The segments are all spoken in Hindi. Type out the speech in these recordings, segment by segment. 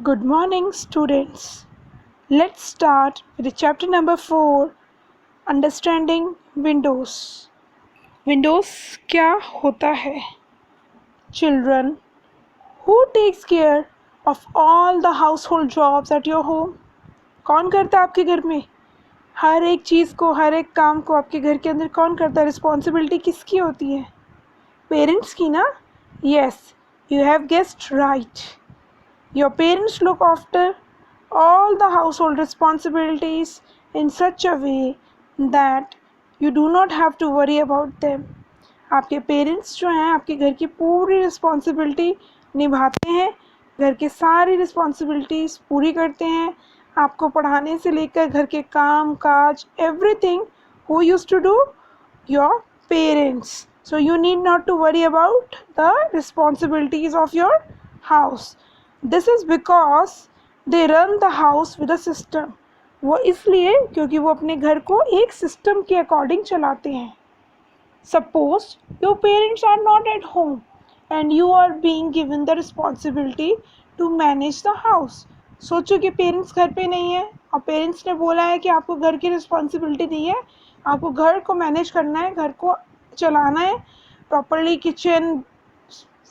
Good morning, students. Let's start with the chapter number 4, Understanding Windows. Windows क्या होता है? Children, who takes care of all the household jobs at your home? कौन करता है आपके घर में? हर एक चीज़ को, हर एक काम को आपके घर के अंदर कौन करता है? रिस्पॉन्सिबिलिटी किसकी होती है? पेरेंट्स की ना? Yes, you have guessed right. Your parents look after all the household responsibilities in such a way that you do not have to worry about them. आपके पेरेंट्स जो हैं आपके घर की पूरी रिस्पॉन्सिबिलिटी निभाते हैं, घर के सारी रिस्पॉन्सिबिलिटीज़ पूरी करते हैं, आपको पढ़ाने से लेकर घर के काम काज everything who used to do your parents. So you need not to worry about the responsibilities of your house. This is because they run the house with a system. वो इसलिए क्योंकि वो अपने घर को एक सिस्टम के अकॉर्डिंग चलाते हैं. Suppose your parents are not at home and you are being given the responsibility to manage the house. सोचो कि पेरेंट्स घर पे नहीं है और पेरेंट्स ने बोला है कि आपको घर की रिस्पॉन्सिबिलिटी दी है, आपको घर को मैनेज करना है, घर को चलाना है प्रॉपरली, किचन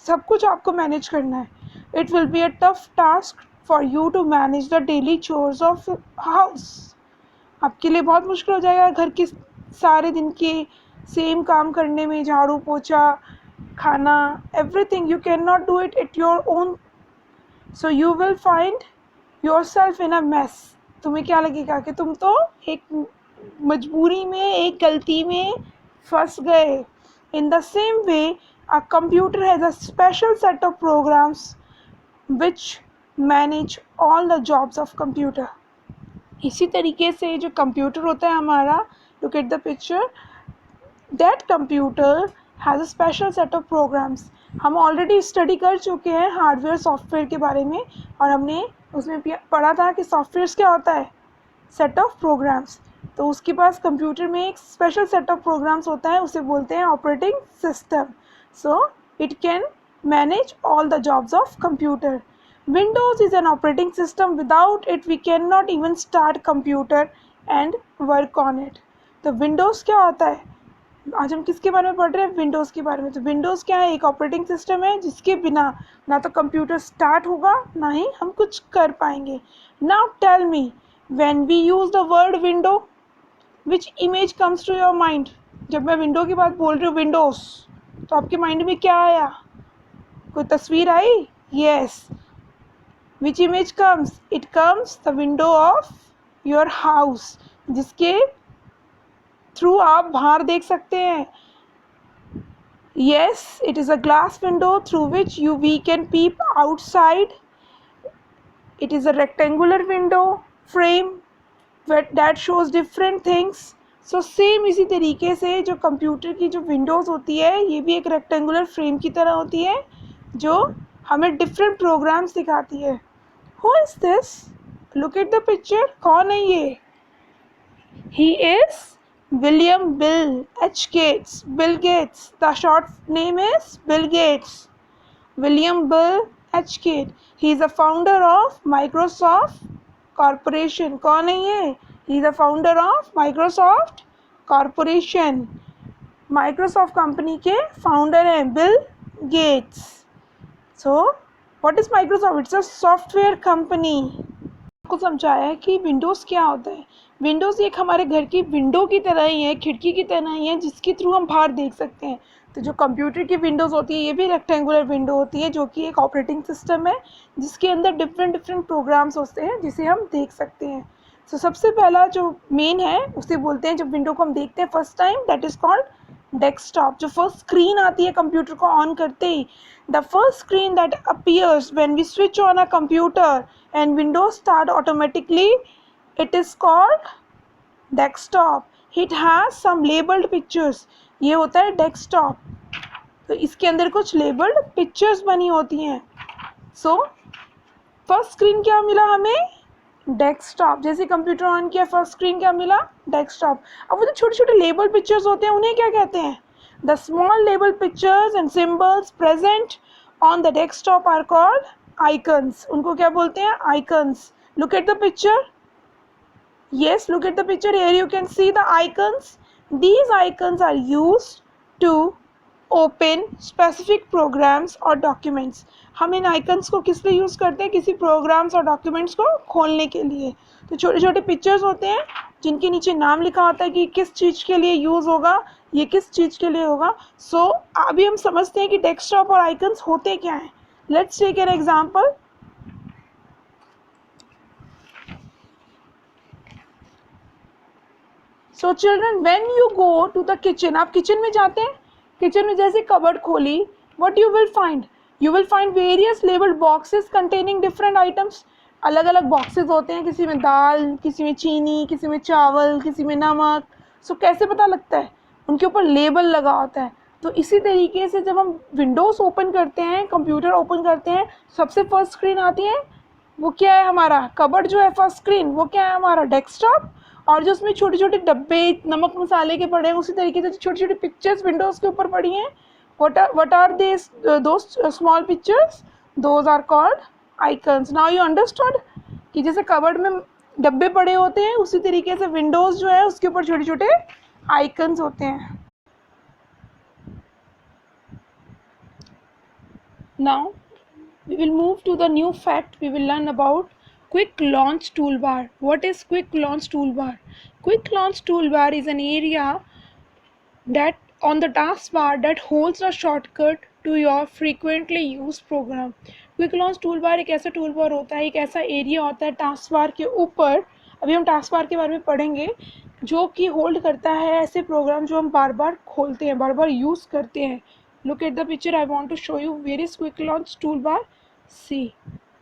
सब कुछ आपको मैनेज करना है. It will be a tough task for you to manage the daily chores of house. आपके लिए बहुत मुश्किल हो जाएगा घर के सारे दिन के सेम काम करने में, झाड़ू पोछा खाना everything. You cannot do it at your own, so you will find yourself in a mess. तुम्हें क्या लगेगा कि तुम तो एक मजबूरी में, एक गलती में फंस गए. In the same way, a computer has a special set of programs which manage all the jobs of computer. इसी तरीके से जो कंप्यूटर होता है हमारा, look at the picture, that computer has a special set of programs. हम ऑलरेडी स्टडी कर चुके हैं हार्डवेयर सॉफ्टवेयर के बारे में और हमने उसमें पढ़ा था कि सॉफ्टवेयर क्या होता है, सेट ऑफ प्रोग्राम्स. तो उसके पास कंप्यूटर में एक स्पेशल सेट ऑफ प्रोग्राम्स होता है, उसे बोलते हैं operating system. So it can manage all the jobs of computer. Windows is an operating system. Without it we cannot even start computer and work on it. तो Windows क्या होता है? आज हम किसके बारे में पढ़ रहे हैं? विंडोज़ के बारे में. तो विंडोज़ क्या है? एक ऑपरेटिंग सिस्टम है जिसके बिना ना तो कंप्यूटर स्टार्ट होगा ना ही हम कुछ कर पाएंगे. Now tell me, when we use the word window, which image comes to your mind? जब मैं विंडो की बात बोल रही हूँ विंडोज़, तो आपके माइंड में क्या आया? कोई तस्वीर आई? Yes. Which image comes? It comes the window of your house, जिसके थ्रू आप बाहर देख सकते हैं. Yes, it is a glass window through which we can peep outside. It is a rectangular window frame that shows different things. So same इसी तरीके से जो कंप्यूटर की जो विंडोज़ होती है ये भी एक रेक्टेंगुलर फ्रेम की तरह होती है जो हमें डिफरेंट प्रोग्राम्स दिखाती है. Who is this? Look at the picture. कौन है ये? He is William Bill H. Gates. Bill Gates. The short name is Bill Gates. William Bill H. Gates. He is the founder of Microsoft Corporation. कौन है ये? He is the founder of Microsoft Corporation. Microsoft company के फाउंडर हैं Bill Gates. So what is Microsoft? It's a software company. आपको समझाया है कि विंडोज़ क्या होता है. विंडोज़ एक हमारे घर की विंडो की तरह ही है, खिड़की की तरह ही है जिसके थ्रू हम बाहर देख सकते हैं. तो जो कंप्यूटर की विंडोज़ होती है ये भी रेक्टेंगुलर विंडो होती है जो कि एक ऑपरेटिंग सिस्टम है जिसके अंदर डिफरेंट प्रोग्राम्स होते हैं जिसे हम देख सकते हैं. तो सबसे पहला जो मेन है उसे बोलते हैं, जब विंडो को हम देखते हैं first time, that is called desktop. जो फर्स्ट स्क्रीन आती है कंप्यूटर को ऑन करते ही, the first screen that appears when we switch on a computer and Windows start automatically, it is called desktop. It has some labeled pictures. ये होता है desktop. तो इसके अंदर कुछ labeled pictures बनी होती हैं. So first screen क्या मिला हमें? desktop. जैसे कंप्यूटर ऑन किया फर्स्ट स्क्रीन क्या मिला? desktop. अब वो जो छोटे छोटे labeled pictures होते हैं उन्हें क्या कहते हैं? The small labeled pictures and symbols present on the desktop are called icons, उनको क्या बोलते हैं? Icons. Look at the picture. Yes, look at the picture here. You can see the icons. These icons are used to open specific programs or documents. हम इन icons को किस लिए यूज़ करते हैं? किसी programs और documents को खोलने के लिए. तो छोटे छोटे pictures होते हैं जिनके नीचे नाम लिखा होता है कि किस चीज़ के लिए यूज़ होगा, ये किस चीज़ के लिए होगा. So अभी हम समझते हैं कि desktop और icons होते क्या हैं. Let's take an example. So children when you go to the kitchen, आप किचन में जाते हैं, किचन में जैसे कबर्ड खोली, what you will find various labelled boxes containing different items. अलग अलग बॉक्सेस होते हैं, किसी में दाल, किसी में चीनी, किसी में चावल, किसी में नमक. सो कैसे पता लगता है? उनके ऊपर लेबल लगा होता है. तो इसी तरीके से जब हम विंडोज़ ओपन करते हैं, कंप्यूटर ओपन करते हैं, सबसे फर्स्ट स्क्रीन आती है, वो क्या है हमारा? कबर्ड जो है फर्स्ट स्क्रीन, वो क्या है हमारा? डेस्कटॉप. और जो उसमें छोटे छोटे डब्बे नमक मसाले के पड़े हैं, उसी तरीके से छोटी छोटी पिक्चर्स विंडोज़ के ऊपर पड़ी हैं. what are these those small pictures? those are called icons. now you understood कि जैसे कबर्ड में डब्बे पड़े होते हैं, उसी तरीके से विंडोज़ जो है उसके ऊपर छोटे छोटे आइकन्स होते हैं. now we will move to the new fact. We will learn about quick launch toolbar. What is quick launch toolbar? Quick launch toolbar is an area that on the taskbar that holds a shortcut to your frequently used program. Quick launch toolbar एक ऐसा toolbar होता है, एक ऐसा एरिया होता है taskbar के ऊपर. अभी हम taskbar के बारे में पढ़ेंगे, जो कि होल्ड करता है ऐसे प्रोग्राम जो हम बार बार खोलते हैं, बार बार यूज़ करते हैं. Look at the picture. I want to show you where is quick launch toolbar. See,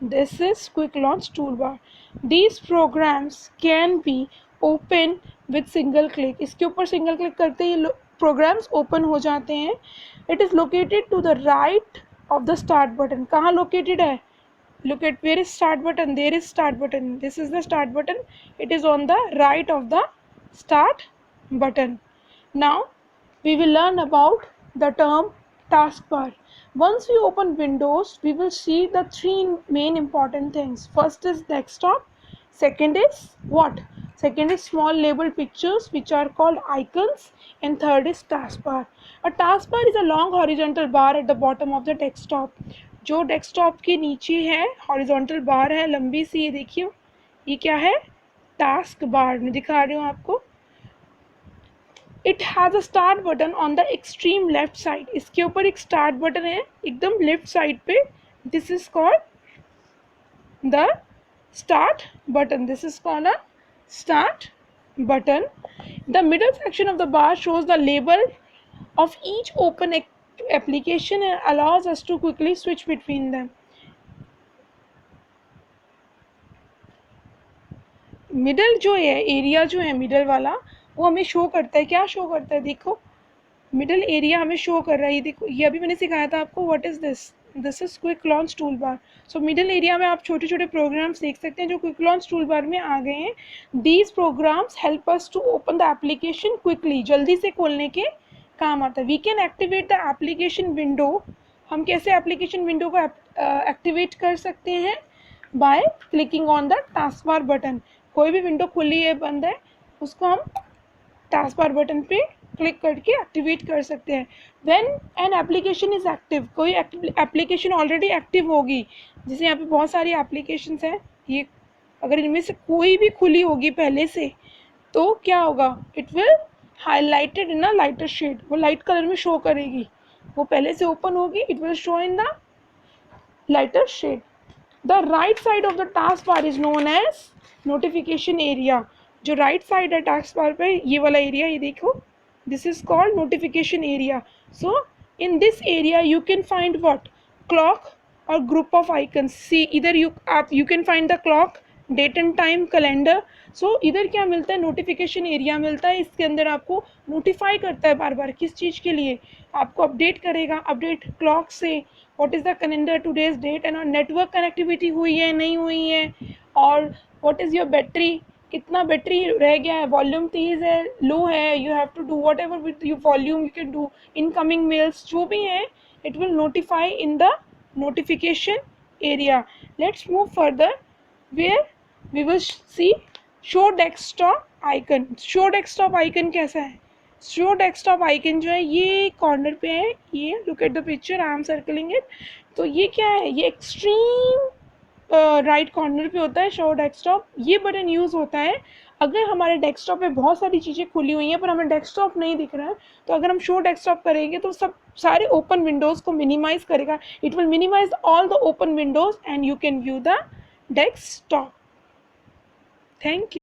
this is quick launch toolbar. These programs can be open with single click. इसके ऊपर सिंगल क्लिक करते ही प्रोग्राम्स ओपन हो जाते हैं. It is located to the right of the start button. कहाँ लोकेटेड है? Look at where is start button. There is start button. This is the start button. It is on the right of the start button. Now we will learn about the term taskbar. Once we open Windows, we will see the three main important things. First is desktop. Second is what? Second is small labeled pictures which are called icons. And third is taskbar. A taskbar is a long horizontal bar at the bottom of the desktop. जो डेस्कटॉप के नीचे है, हॉरिजॉन्टल बार है लंबी सी, ये देखिए, ये क्या है? टास्क बार. मैं दिखा रही हूँ आपको. It has a start button on the extreme left side. इसके ऊपर एक स्टार्ट बटन है एकदम लेफ्ट साइड पे. This is called the start button. This is called a start button. The middle section of the bar shows the label of each open application and allows us to quickly switch between them. Middle जो है एरिया जो है मिडल वाला, वो हमें शो करता है. क्या शो करता है? देखो, मिडल एरिया हमें शो कर रहा है. ये देखो, ये अभी मैंने सिखाया था आपको. What is this? This is quick launch tool bar. So middle area में आप छोटे छोटे प्रोग्राम्स देख सकते हैं जो क्विक लॉन्च टूल बार में आ गए हैं. These programs help us to open the application quickly. जल्दी से खोलने के काम आता है. We can activate the application window. हम कैसे एप्लीकेशन विंडो को एक्टिवेट कर सकते हैं? By clicking on the taskbar button. कोई भी विंडो खुली है, बंद है, उसको हम टास्कबार बटन पे क्लिक करके एक्टिवेट कर सकते हैं. When an application is active, कोई एप्लीकेशन ऑलरेडी एक्टिव होगी, जैसे यहाँ पे बहुत सारी एप्लीकेशंस हैं, ये अगर इनमें से कोई भी खुली होगी पहले से, तो क्या होगा? It will highlighted in a lighter shade. वो लाइट कलर में शो करेगी. वो पहले से ओपन होगी. It will show in the lighter shade. The right side of the task bar is known as notification area. जो राइट साइड है टास्क बार पे, ये वाला एरिया, ये देखो, this is called notification area. So in this area you can find what? Clock और ग्रुप ऑफ आइकन्स. सी इधर you can find the clock, date and time, calendar. So इधर क्या मिलता है? नोटिफिकेशन एरिया मिलता है. इसके अंदर आपको नोटिफाई करता है बार बार. किस चीज़ के लिए? आपको अपडेट करेगा. अपडेट क्लॉक से, what is the calendar, today's date, and network connectivity हुई है नहीं हुई है, और व्हाट इज़ योर बैटरी, कितना बैटरी रह गया है, वॉल्यूम तेज़ है, लो है. You have to do whatever with you volume you can do. Incoming mails जो भी हैं, it will notify in the notification area. Let's move further where we will see show desktop icon. show desktop icon कैसा है? show desktop icon जो है ये कॉर्नर पे है, ये look at the picture, I am circling it. तो ये क्या है? ये एक्सट्रीम राइट कॉर्नर पे होता है शो डेस्कटॉप. ये बटन यूज़ होता है अगर हमारे डेस्कटॉप पे बहुत सारी चीज़ें खुली हुई हैं पर हमें डेस्कटॉप नहीं दिख रहा है. तो अगर हम शो डेस्कटॉप करेंगे तो सब सारे ओपन विंडोज़ को मिनिमाइज करेगा. It will minimise all the open Windows and you can view the desktop. Thank you.